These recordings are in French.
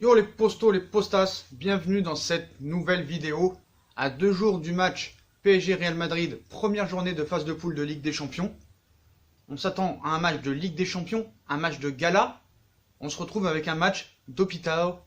Yo les postos, les postas, bienvenue dans cette nouvelle vidéo à 2 jours du match PSG Real Madrid, première journée de phase de poule de Ligue des Champions. On s'attend à un match de Ligue des Champions, un match de gala. On se retrouve avec un match d'hôpitaux,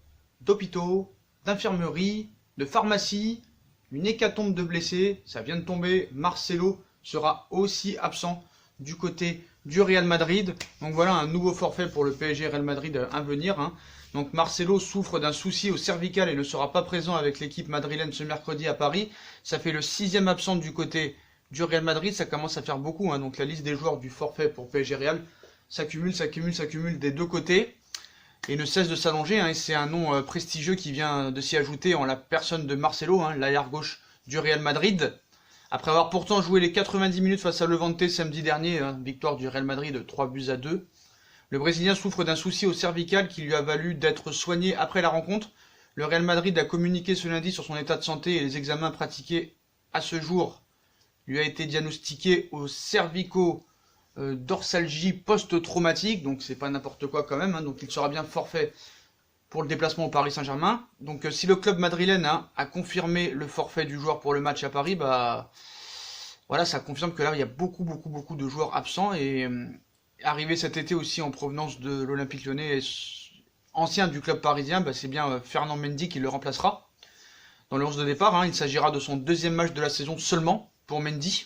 d'infirmerie, de pharmacie, une hécatombe de blessés. Ça vient de tomber, Marcelo sera aussi absent du côté du Real Madrid. Donc voilà un nouveau forfait pour le PSG Real Madrid à venir. Donc Marcelo souffre d'un souci au cervical et ne sera pas présent avec l'équipe madrilène ce mercredi à Paris. Ça fait le 6e absent du côté du Real Madrid. Ça commence à faire beaucoup. Donc la liste des joueurs du forfait pour PSG Real s'accumule des deux côtés et ne cesse de s'allonger. Et c'est un nom prestigieux qui vient de s'y ajouter en la personne de Marcelo, l'arrière gauche du Real Madrid. Après avoir pourtant joué les 90 minutes face à Levante samedi dernier, victoire du Real Madrid 3-2. Le Brésilien souffre d'un souci au cervical qui lui a valu d'être soigné après la rencontre. Le Real Madrid a communiqué ce lundi sur son état de santé et les examens pratiqués à ce jour lui a été diagnostiqué au cervico-dorsalgie post-traumatique, donc c'est pas n'importe quoi quand même, donc il sera bien forfait pour le déplacement au Paris Saint-Germain. Donc si le club madrilène a confirmé le forfait du joueur pour le match à Paris, voilà, ça confirme que là il y a beaucoup de joueurs absents et arrivé cet été aussi en provenance de l'Olympique Lyonnais, ancien du club parisien, c'est bien Fernand Mendy qui le remplacera dans le 11 de départ. Il s'agira de son 2e match de la saison seulement pour Mendy.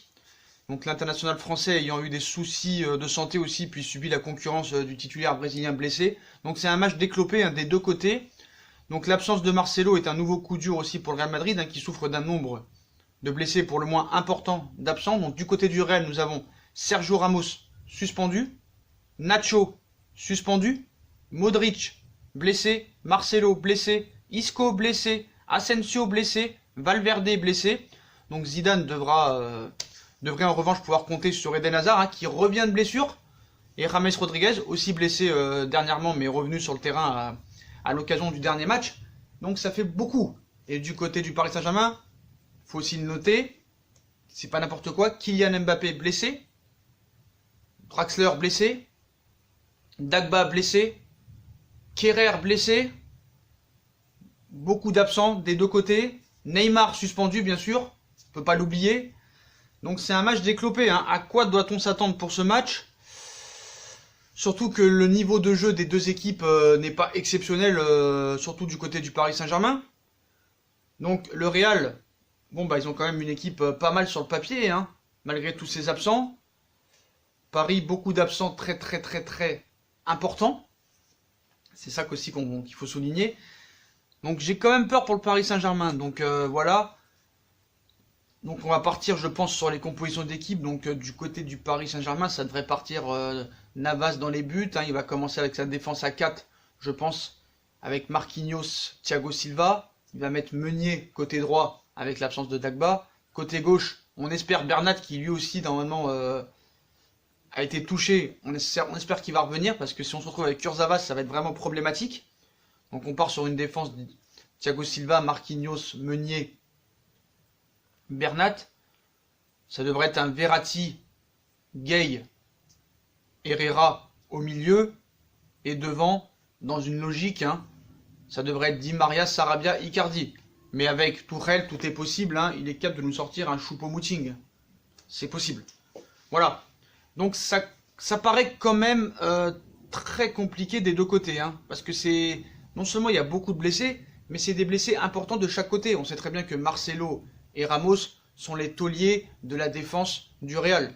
Donc l'international français ayant eu des soucis de santé aussi, puis subi la concurrence du titulaire brésilien blessé. Donc c'est un match déclopé des deux côtés. Donc l'absence de Marcelo est un nouveau coup dur aussi pour le Real Madrid, qui souffre d'un nombre de blessés pour le moins important d'absents. Donc du côté du Real, nous avons Sergio Ramos suspendu, Nacho suspendu, Modric blessé, Marcelo blessé, Isco blessé, Asensio blessé, Valverde blessé. Donc Zidane devrait en revanche pouvoir compter sur Eden Hazard qui revient de blessure, et James Rodriguez aussi blessé dernièrement mais revenu sur le terrain à l'occasion du dernier match. Donc ça fait beaucoup. Et du côté du Paris Saint-Germain, faut aussi le noter, c'est pas n'importe quoi. Kylian Mbappé blessé, Draxler blessé, Dagba blessé, Kerrer blessé, beaucoup d'absents des deux côtés, Neymar suspendu bien sûr, on peut pas l'oublier. Donc c'est un match déclopé. À quoi doit-on s'attendre pour ce match? Surtout que le niveau de jeu des deux équipes n'est pas exceptionnel, surtout du côté du Paris Saint-Germain. Donc le Real, ils ont quand même une équipe pas mal sur le papier, malgré tous ces absents. Paris, beaucoup d'absents très importants. C'est ça aussi qu'il faut souligner. Donc j'ai quand même peur pour le Paris Saint-Germain. Donc voilà. Donc on va partir, je pense, sur les compositions d'équipe. Donc du côté du Paris Saint-Germain, ça devrait partir Navas dans les buts. Il va commencer avec sa défense à 4, je pense, avec Marquinhos, Thiago Silva. Il va mettre Meunier côté droit avec l'absence de Dagba. Côté gauche, on espère Bernat qui lui aussi normalement a été touché. On espère qu'il va revenir parce que si on se retrouve avec Kurzawa, ça va être vraiment problématique. Donc on part sur une défense de Thiago Silva, Marquinhos, Meunier, Bernat. Ça devrait être un Verratti, Gay, Herrera au milieu. Et devant, dans une logique, ça devrait être Di Maria, Sarabia, Icardi. Mais avec Tuchel, tout est possible. Il est capable de nous sortir un Choupo-Moting. C'est possible. Voilà. Donc ça paraît quand même très compliqué des deux côtés. Parce que c'est... Non seulement il y a beaucoup de blessés, mais c'est des blessés importants de chaque côté. On sait très bien que Marcelo et Ramos sont les tauliers de la défense du Real.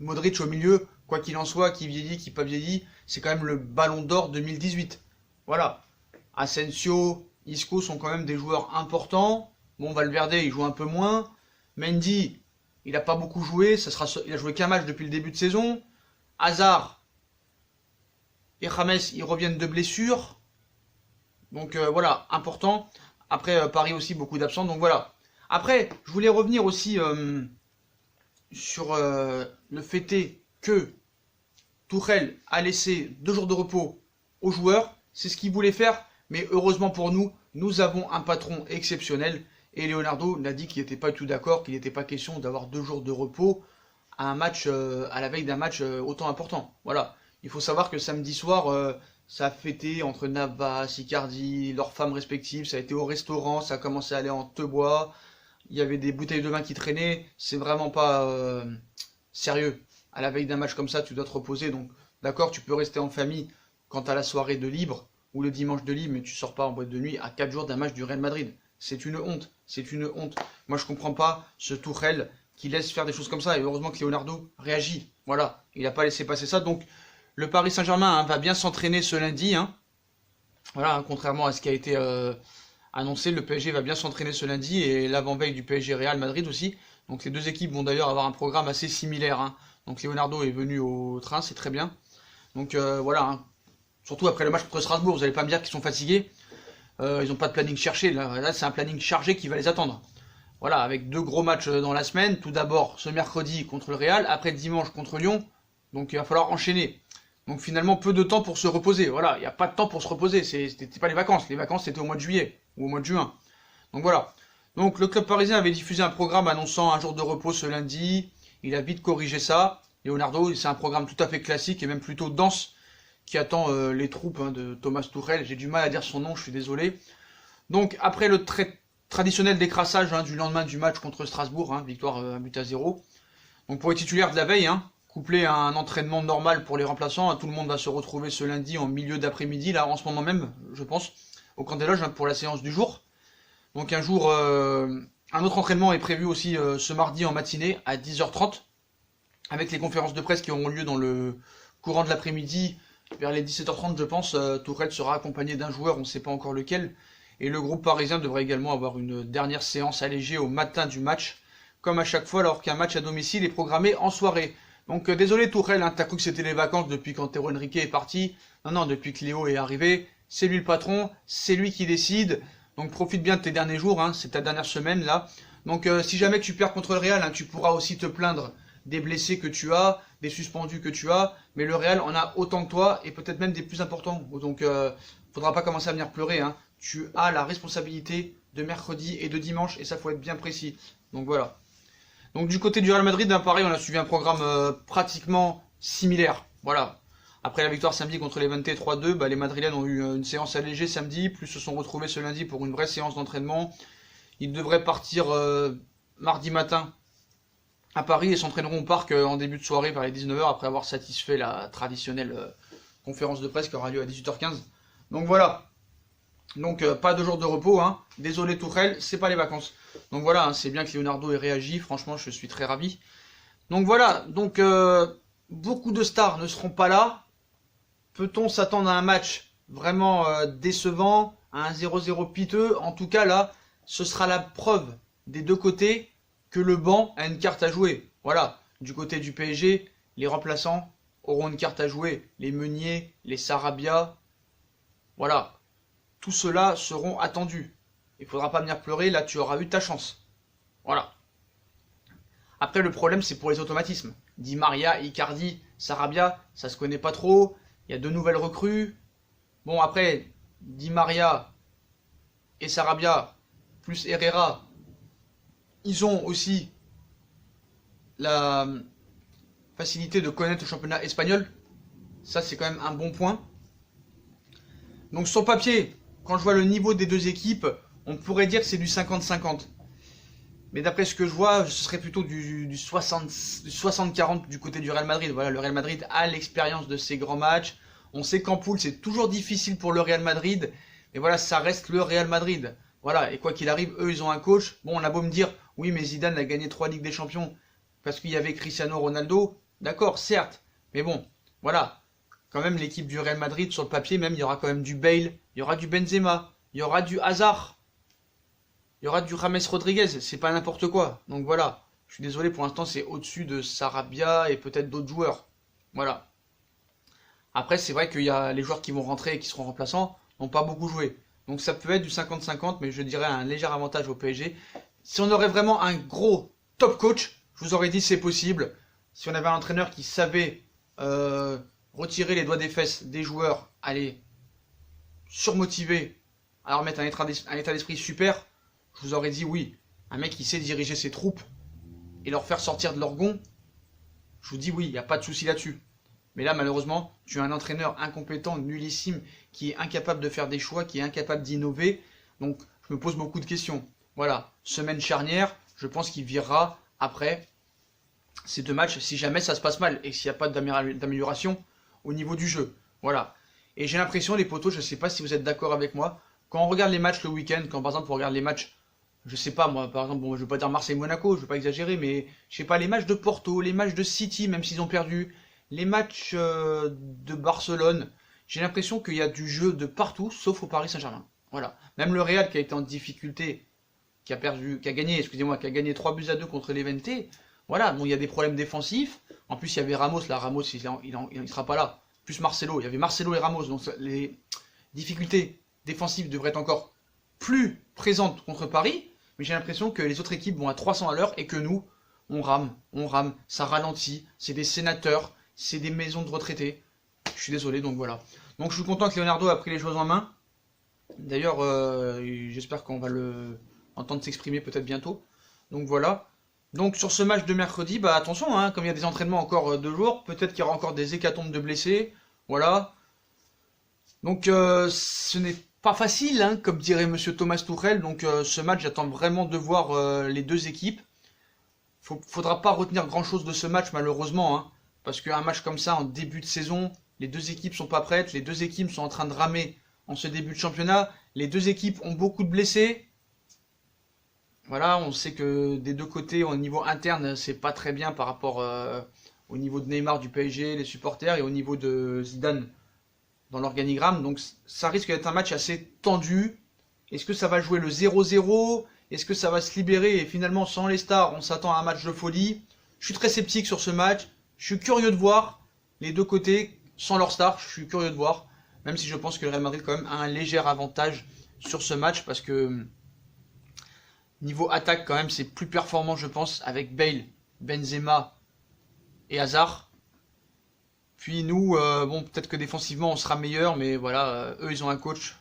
Modric au milieu, quoi qu'il en soit, qui vieillit, qui pas vieillit, c'est quand même le ballon d'or 2018. Voilà. Asensio, Isco sont quand même des joueurs importants. Valverde, il joue un peu moins. Mendy, il n'a pas beaucoup joué. Il a joué qu'un match depuis le début de saison. Hazard et James, ils reviennent de blessure. Donc voilà, important. Après, Paris aussi, beaucoup d'absents. Donc voilà. Après, je voulais revenir aussi sur le fait que Tuchel a laissé 2 jours de repos aux joueurs. C'est ce qu'il voulait faire. Mais heureusement pour nous, nous avons un patron exceptionnel. Et Leonardo l'a dit qu'il n'était pas du tout d'accord, qu'il n'était pas question d'avoir 2 jours de repos à un match, à la veille d'un match autant important. Voilà. Il faut savoir que samedi soir, Ça a fêté entre Navas, Icardi, leurs femmes respectives, ça a été au restaurant, ça a commencé à aller en te-bois, il y avait des bouteilles de vin qui traînaient, c'est vraiment pas sérieux. À la veille d'un match comme ça, tu dois te reposer, donc d'accord, tu peux rester en famille quand t'as la soirée de libre, ou le dimanche de libre, mais tu sors pas en boîte de nuit à 4 jours d'un match du Real Madrid. C'est une honte, c'est une honte. Moi je comprends pas ce Tuchel qui laisse faire des choses comme ça, et heureusement que Leonardo réagit. Voilà, il n'a pas laissé passer ça, donc le Paris Saint-Germain va bien s'entraîner ce lundi. Voilà, contrairement à ce qui a été annoncé, le PSG va bien s'entraîner ce lundi et l'avant-veille du PSG Real Madrid aussi. Donc les deux équipes vont d'ailleurs avoir un programme assez similaire. Donc Leonardo est venu au train, c'est très bien. Donc voilà, surtout après le match contre Strasbourg, vous n'allez pas me dire qu'ils sont fatigués. Ils n'ont pas de planning cherché. Là c'est un planning chargé qui va les attendre. Voilà, avec 2 gros matchs dans la semaine. Tout d'abord ce mercredi contre le Real, après dimanche contre Lyon. Donc il va falloir enchaîner. Donc finalement, peu de temps pour se reposer. Voilà, il n'y a pas de temps pour se reposer. C'était pas les vacances. Les vacances, c'était au mois de juillet ou au mois de juin. Donc voilà. Donc le club parisien avait diffusé un programme annonçant un jour de repos ce lundi. Il a vite corrigé ça. Leonardo, c'est un programme tout à fait classique et même plutôt dense qui attend les troupes de Thomas Tuchel. J'ai du mal à dire son nom, je suis désolé. Donc après le traditionnel décrassage du lendemain du match contre Strasbourg, victoire 1-0. Donc pour les titulaires de la veille, couplé à un entraînement normal pour les remplaçants, tout le monde va se retrouver ce lundi en milieu d'après-midi, là en ce moment même, je pense, au camp des loges pour la séance du jour. Donc un autre entraînement est prévu aussi ce mardi en matinée à 10h30, avec les conférences de presse qui auront lieu dans le courant de l'après-midi, vers les 17h30 je pense. Tourelle sera accompagné d'un joueur, on ne sait pas encore lequel, et le groupe parisien devrait également avoir une dernière séance allégée au matin du match, comme à chaque fois alors qu'un match à domicile est programmé en soirée. Donc désolé Tourelle, t'as cru que c'était les vacances depuis qu'Antero Henrique est parti. Non, depuis que Léo est arrivé, c'est lui le patron, c'est lui qui décide. Donc profite bien de tes derniers jours, c'est ta dernière semaine là. Donc si jamais tu perds contre le Real, tu pourras aussi te plaindre des blessés que tu as, des suspendus que tu as. Mais le Real en a autant que toi, et peut-être même des plus importants. Donc faudra pas commencer à venir pleurer. Tu as la responsabilité de mercredi et de dimanche, et ça faut être bien précis. Donc voilà. Donc du côté du Real Madrid, pareil, on a suivi un programme pratiquement similaire. Voilà. Après la victoire samedi contre les Levante 3-2, les Madrilènes ont eu une séance allégée samedi, plus se sont retrouvés ce lundi pour une vraie séance d'entraînement. Ils devraient partir mardi matin à Paris et s'entraîneront au parc en début de soirée vers les 19h après avoir satisfait la traditionnelle conférence de presse qui aura lieu à 18h15. Donc voilà. Donc pas de jour de repos, Désolé Tourelle, c'est pas les vacances. Donc voilà, c'est bien que Leonardo ait réagi, franchement je suis très ravi. Donc voilà, donc beaucoup de stars ne seront pas là. Peut-on s'attendre à un match vraiment décevant, à un 0-0 piteux? En tout cas là, ce sera la preuve des deux côtés que le banc a une carte à jouer. Voilà, du côté du PSG, les remplaçants auront une carte à jouer. Les Meunier, les Sarabia, voilà. Tout cela seront attendus. Il ne faudra pas venir pleurer, là tu auras eu ta chance. Voilà. Après le problème c'est pour les automatismes. Di Maria, Icardi, Sarabia, ça se connaît pas trop. Il y a 2 nouvelles recrues. Bon après, Di Maria et Sarabia, plus Herrera, ils ont aussi la facilité de connaître le championnat espagnol. Ça c'est quand même un bon point. Donc sur le papier, quand je vois le niveau des deux équipes, on pourrait dire que c'est du 50-50. Mais d'après ce que je vois, ce serait plutôt du 60-40 du côté du Real Madrid. Voilà, le Real Madrid a l'expérience de ces grands matchs. On sait qu'en poule, c'est toujours difficile pour le Real Madrid. Mais voilà, ça reste le Real Madrid. Voilà, et quoi qu'il arrive, eux, ils ont un coach. Bon, on a beau me dire, oui, mais Zidane a gagné 3 Ligues des Champions parce qu'il y avait Cristiano Ronaldo. D'accord, certes. Mais bon, voilà. Quand même, l'équipe du Real Madrid, sur le papier, même, il y aura quand même du Bale, il y aura du Benzema, il y aura du Hazard, il y aura du James Rodriguez, c'est pas n'importe quoi. Donc voilà, je suis désolé, pour l'instant, c'est au-dessus de Sarabia et peut-être d'autres joueurs. Voilà. Après, c'est vrai qu'il y a les joueurs qui vont rentrer et qui seront remplaçants, n'ont pas beaucoup joué. Donc ça peut être du 50-50, mais je dirais un léger avantage au PSG. Si on aurait vraiment un gros top coach, je vous aurais dit c'est possible. Si on avait un entraîneur qui savait retirer les doigts des fesses des joueurs, aller surmotiver, à leur mettre un état d'esprit super, je vous aurais dit oui. Un mec qui sait diriger ses troupes et leur faire sortir de leur gond, je vous dis oui, il n'y a pas de souci là-dessus. Mais là, malheureusement, tu as un entraîneur incompétent, nullissime, qui est incapable de faire des choix, qui est incapable d'innover. Donc, je me pose beaucoup de questions. Voilà, semaine charnière, je pense qu'il virera après ces 2 matchs, si jamais ça se passe mal et s'il n'y a pas d'amélioration au niveau du jeu. Voilà. Et j'ai l'impression, les potos, je ne sais pas si vous êtes d'accord avec moi, quand on regarde les matchs le week-end, quand par exemple on regarde les matchs, je sais pas moi, par exemple, bon, je vais pas dire Marseille-Monaco, je vais pas exagérer, mais je sais pas, les matchs de Porto, les matchs de City, même s'ils ont perdu, les matchs de Barcelone, j'ai l'impression qu'il y a du jeu de partout, sauf au Paris Saint-Germain. Voilà. Même le Real qui a été en difficulté, qui a perdu, qui a gagné, excusez-moi, qui a gagné 3-2 contre l'Evente. Voilà, bon, il y a des problèmes défensifs. En plus, il y avait Ramos, là, Ramos, il sera pas là. Plus Marcelo, il y avait Marcelo et Ramos, donc les difficultés défensives devraient être encore plus présentes contre Paris. Mais j'ai l'impression que les autres équipes vont à 300 à l'heure et que nous, on rame, ça ralentit. C'est des sénateurs, c'est des maisons de retraités. Je suis désolé, donc voilà. Donc je suis content que Leonardo a pris les choses en main. D'ailleurs, j'espère qu'on va le entendre s'exprimer peut-être bientôt. Donc voilà. Donc sur ce match de mercredi, bah attention, hein, comme il y a des entraînements encore 2 jours, peut-être qu'il y aura encore des hécatombes de blessés. Voilà. Donc ce n'est pas facile, hein, comme dirait Monsieur Thomas Tuchel. Donc ce match, j'attends vraiment de voir les 2 équipes. Faudra pas retenir grand-chose de ce match malheureusement, hein, parce qu'un match comme ça en début de saison, les 2 équipes sont pas prêtes, les 2 équipes sont en train de ramer en ce début de championnat, les 2 équipes ont beaucoup de blessés. Voilà, on sait que des 2 côtés, au niveau interne, c'est pas très bien par rapport au niveau de Neymar du PSG, les supporters, et au niveau de Zidane dans l'organigramme. Donc ça risque d'être un match assez tendu. Est-ce que ça va jouer le 0-0? Est-ce que ça va se libérer et finalement sans les stars, on s'attend à un match de folie? Je suis très sceptique sur ce match. Je suis curieux de voir les 2 côtés sans leurs stars. Je suis curieux de voir, même si je pense que le Real Madrid quand même a un léger avantage sur ce match parce que niveau attaque quand même c'est plus performant je pense avec Bale, Benzema et Hazard. Puis nous, bon peut-être que défensivement on sera meilleur, mais voilà, eux ils ont un coach,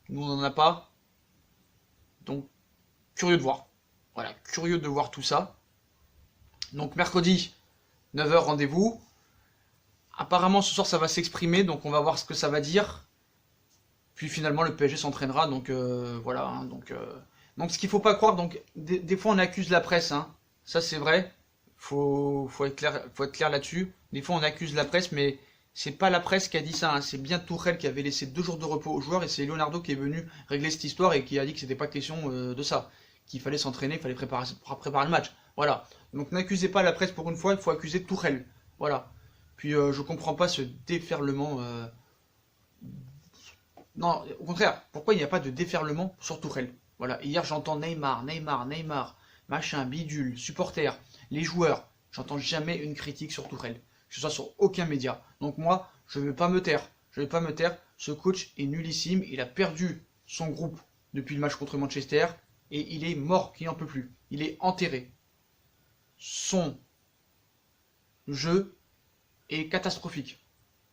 nous on n'en a pas. Donc curieux de voir. Voilà, curieux de voir tout ça. Donc mercredi, 9h rendez-vous. Apparemment ce soir ça va s'exprimer, donc on va voir ce que ça va dire. Puis finalement le PSG s'entraînera, donc voilà. Hein, donc ce qu'il faut pas croire, donc des fois on accuse la presse, hein. Ça c'est vrai. Faut être clair là-dessus. Des fois on accuse la presse, mais c'est pas la presse qui a dit ça, hein. C'est bien Tourelle qui avait laissé 2 jours de repos aux joueurs et c'est Leonardo qui est venu régler cette histoire et qui a dit que c'était pas question de ça, qu'il fallait s'entraîner, il fallait préparer le match. Voilà. Donc n'accusez pas la presse pour une fois, il faut accuser Tourelle. Voilà. Puis je comprends pas ce déferlement. Non, au contraire, pourquoi il n'y a pas de déferlement sur Tourelle? Voilà. Hier j'entends Neymar, machin, bidule, supporters, les joueurs. J'entends jamais une critique sur Tourelle, que ce soit sur aucun média. Donc moi, je ne vais pas me taire. Je vais pas me taire. Ce coach est nullissime. Il a perdu son groupe depuis le match contre Manchester et il est mort, qui n'en peut plus. Il est enterré. Son jeu est catastrophique.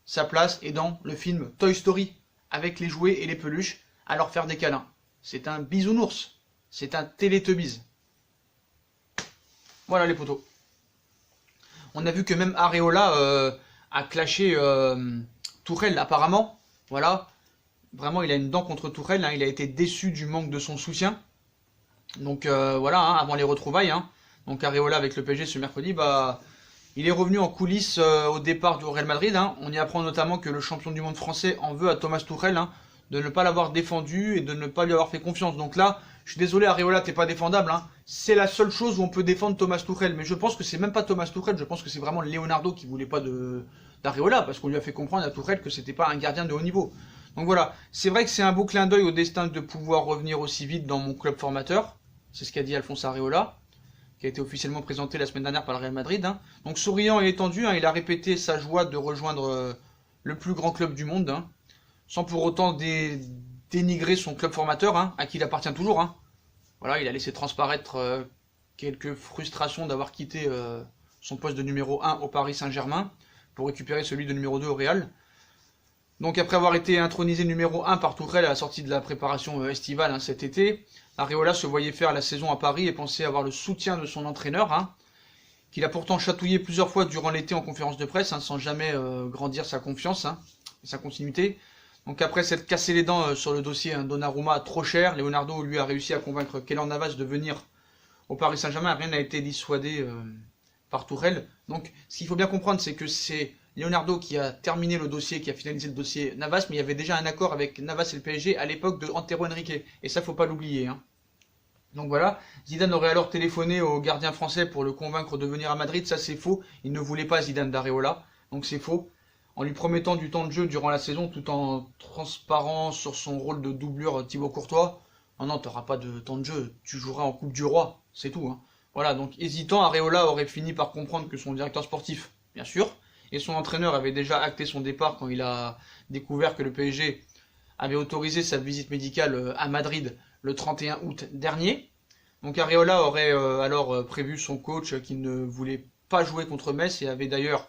Sa place est dans le film Toy Story avec les jouets et les peluches à leur faire des câlins. C'est un bisounours. C'est un Teletubbies. Voilà les potos. On a vu que même Areola a clashé Tourelle apparemment. Voilà. Vraiment, il a une dent contre Tourelle. Hein. Il a été déçu du manque de son soutien. Donc voilà, hein, avant les retrouvailles. Hein. Donc Areola avec le PSG ce mercredi, bah, il est revenu en coulisses au départ du Real Madrid. Hein. On y apprend notamment que le champion du monde français en veut à Thomas Tuchel, hein, de ne pas l'avoir défendu et de ne pas lui avoir fait confiance. Donc là, je suis désolé Areola, t'es pas défendable. Hein. C'est la seule chose où on peut défendre Thomas Tuchel. Mais je pense que c'est même pas Thomas Tuchel, je pense que c'est vraiment Leonardo qui voulait pas d'Areola, parce qu'on lui a fait comprendre à Tuchel que c'était pas un gardien de haut niveau. Donc voilà, c'est vrai que c'est un beau clin d'œil au destin de pouvoir revenir aussi vite dans mon club formateur. C'est ce qu'a dit Alphonse Areola, qui a été officiellement présenté la semaine dernière par le Real Madrid. Hein. Donc souriant et étendu, hein, il a répété sa joie de rejoindre le plus grand club du monde, hein, sans pour autant dénigrer son club formateur, hein, à qui il appartient toujours. Hein. Voilà, il a laissé transparaître quelques frustrations d'avoir quitté son poste de numéro 1 au Paris Saint-Germain pour récupérer celui de numéro 2 au Real. Donc après avoir été intronisé numéro 1 par Tuchel à la sortie de la préparation estivale, hein, cet été, Areola se voyait faire la saison à Paris et pensait avoir le soutien de son entraîneur, hein, qu'il a pourtant chatouillé plusieurs fois durant l'été en conférence de presse, hein, sans jamais grandir sa confiance hein, et sa continuité. Donc après s'être cassé les dents sur le dossier hein, Donnarumma trop cher, Leonardo lui a réussi à convaincre Keylor Navas de venir au Paris Saint-Germain. Rien n'a été dissuadé par Tourelle. Donc ce qu'il faut bien comprendre, c'est que c'est Leonardo qui a terminé le dossier, qui a finalisé le dossier Navas, mais il y avait déjà un accord avec Navas et le PSG à l'époque de Antero Henrique. Et ça, faut pas l'oublier. Hein. Donc voilà, Zidane aurait alors téléphoné au gardien français pour le convaincre de venir à Madrid. Ça, c'est faux. Il ne voulait pas Zidane d'Areola. Donc c'est faux. En lui promettant du temps de jeu durant la saison, tout en transparent sur son rôle de doublure Thibaut Courtois. Non, non, tu n'auras pas de temps de jeu. Tu joueras en Coupe du Roi. C'est tout. Hein. Voilà, donc hésitant, Areola aurait fini par comprendre que son directeur sportif, bien sûr, et son entraîneur avait déjà acté son départ quand il a découvert que le PSG avait autorisé sa visite médicale à Madrid le 31 août dernier. Donc Areola aurait alors prévu son coach qui ne voulait pas jouer contre Metz et avait d'ailleurs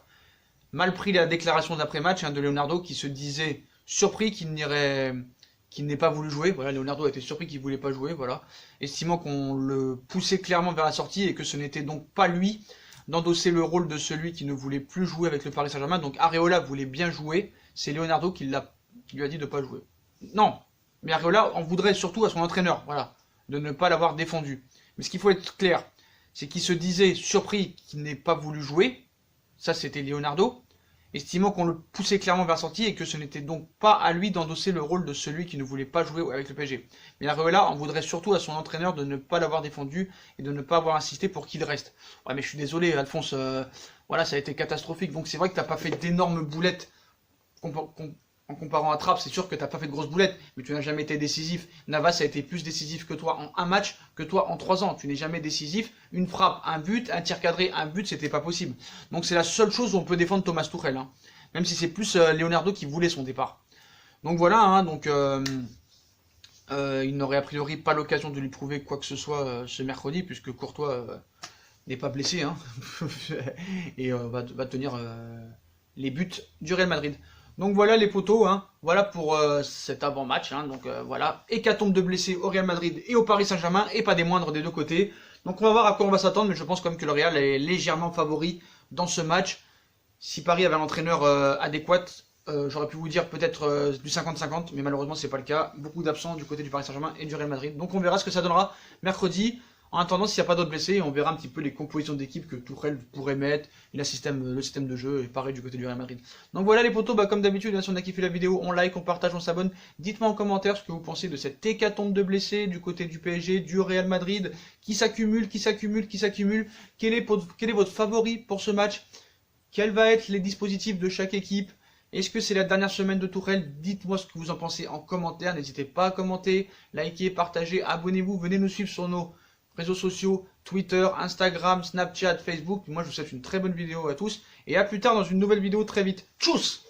mal pris la déclaration d'après-match hein, de Leonardo qui se disait surpris qu'il n'ait pas voulu jouer. Voilà, Leonardo a été surpris qu'il ne voulait pas jouer, voilà, estimant qu'on le poussait clairement vers la sortie et que ce n'était donc pas lui d'endosser le rôle de celui qui ne voulait plus jouer avec le Paris Saint-Germain. Donc Areola voulait bien jouer, c'est Leonardo qui lui a dit de ne pas jouer. Non, mais Areola en voudrait surtout à son entraîneur, voilà, de ne pas l'avoir défendu. Mais ce qu'il faut être clair, c'est qu'il se disait surpris qu'il n'ait pas voulu jouer, ça c'était Leonardo, estimant qu'on le poussait clairement vers la sortie et que ce n'était donc pas à lui d'endosser le rôle de celui qui ne voulait pas jouer avec le PSG. Mais Areola en voudrait surtout à son entraîneur de ne pas l'avoir défendu et de ne pas avoir insisté pour qu'il reste. Ouais, mais je suis désolé, Alphonse, voilà, ça a été catastrophique. Donc c'est vrai que t'as pas fait d'énormes boulettes en comparant à Trapp, c'est sûr que t'as pas fait de grosses boulettes, mais tu n'as jamais été décisif. Navas a été plus décisif que toi en un match que toi en 3 ans. Tu n'es jamais décisif. Une frappe, un but, un tir cadré, un but, c'était pas possible. Donc c'est la seule chose où on peut défendre Thomas Tuchel, hein. Même si c'est plus Leonardo qui voulait son départ. Donc voilà, hein, donc il n'aurait a priori pas l'occasion de lui prouver quoi que ce soit ce mercredi, puisque Courtois n'est pas blessé hein, et va tenir les buts du Real Madrid. Donc voilà les potos, hein. Voilà pour cet avant-match. Hein. Donc voilà, hécatombe de blessés au Real Madrid et au Paris Saint-Germain, et pas des moindres des deux côtés. Donc on va voir à quoi on va s'attendre, mais je pense quand même que le Real est légèrement favori dans ce match. Si Paris avait un entraîneur adéquat, j'aurais pu vous dire peut-être du 50-50, mais malheureusement c'est pas le cas. Beaucoup d'absents du côté du Paris Saint-Germain et du Real Madrid. Donc on verra ce que ça donnera mercredi. En attendant, s'il n'y a pas d'autres blessés, on verra un petit peu les compositions d'équipe que Tuchel pourrait mettre, et le système de jeu, et pareil du côté du Real Madrid. Donc voilà les potos, comme d'habitude, si on a kiffé la vidéo, on like, on partage, on s'abonne. Dites-moi en commentaire ce que vous pensez de cette hécatombe de blessés du côté du PSG, du Real Madrid, qui s'accumule. Quel est votre favori pour ce match? Quels vont être les dispositifs de chaque équipe? Est-ce que c'est la dernière semaine de Tuchel? Dites-moi ce que vous en pensez en commentaire. N'hésitez pas à commenter, liker, partager, abonnez-vous, venez nous suivre sur nos réseaux sociaux, Twitter, Instagram, Snapchat, Facebook. Moi je vous souhaite une très bonne vidéo à tous et à plus tard dans une nouvelle vidéo très vite. Tchuss!